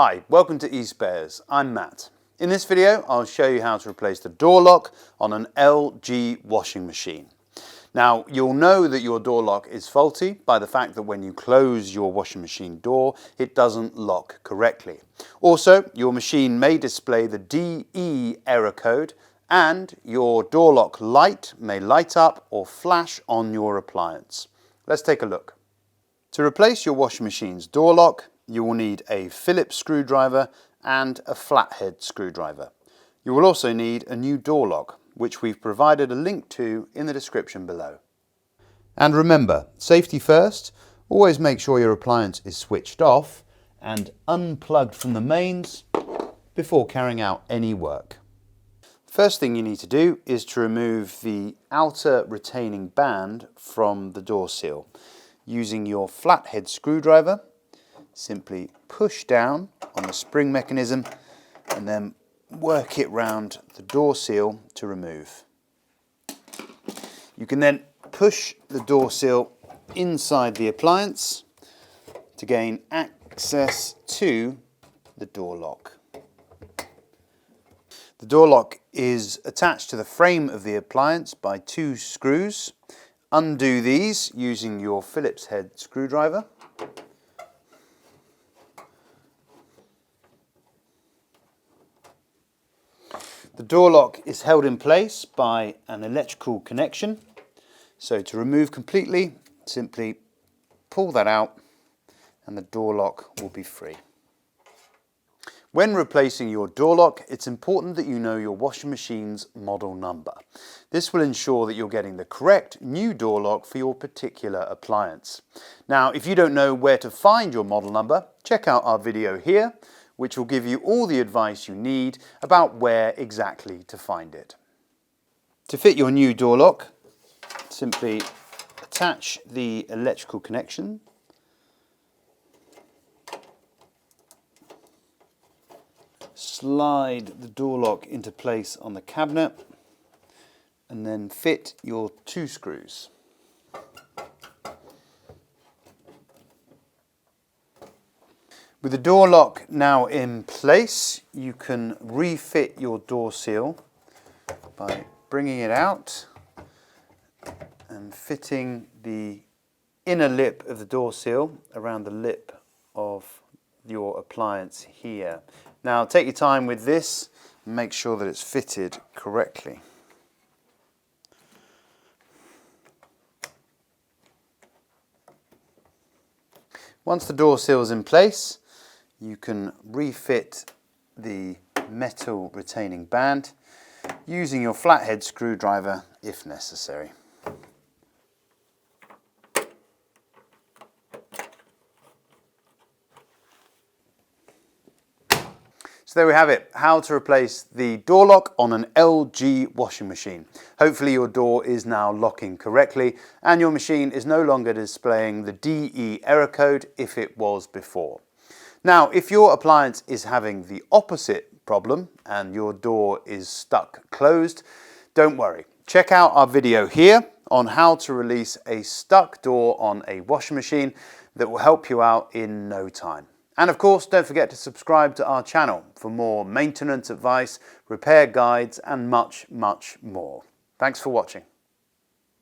Hi, welcome to eSpares. I'm Matt. In this video, I'll show you how to replace the door lock on an LG washing machine. Now, you'll know that your door lock is faulty by the fact that when you close your washing machine door, it doesn't lock correctly. Also, your machine may display the DE error code and your door lock light may light up or flash on your appliance. Let's take a look. To replace your washing machine's door lock, you will need a Phillips screwdriver and a flathead screwdriver. You will also need a new door lock, which we've provided a link to in the description below. And remember, safety first, always make sure your appliance is switched off and unplugged from the mains before carrying out any work. First thing you need to do is to remove the outer retaining band from the door seal. Using your flathead screwdriver, simply push down on the spring mechanism and then work it round the door seal to remove. You can then push the door seal inside the appliance to gain access to the door lock. The door lock is attached to the frame of the appliance by two screws. Undo these using your Phillips head screwdriver. The door lock is held in place by an electrical connection. So to remove completely, simply pull that out and the door lock will be free. When replacing your door lock, it's important that you know your washing machine's model number. This will ensure that you're getting the correct new door lock for your particular appliance. Now, if you don't know where to find your model number, check out our video here, which will give you all the advice you need about where exactly to find it. To fit your new door lock, simply attach the electrical connection. Slide the door lock into place on the cabinet and then fit your two screws. With the door lock now in place, you can refit your door seal by bringing it out and fitting the inner lip of the door seal around the lip of your appliance here. Now take your time with this and make sure that it's fitted correctly. Once the door seal is in place, you can refit the metal retaining band using your flathead screwdriver if necessary. So there we have it, how to replace the door lock on an LG washing machine. Hopefully your door is now locking correctly and your machine is no longer displaying the DE error code if it was before. Now, if your appliance is having the opposite problem and your door is stuck closed, don't worry. Check out our video here on how to release a stuck door on a washing machine that will help you out in no time. And of course, don't forget to subscribe to our channel for more maintenance advice, repair guides, and much, much more. Thanks for watching.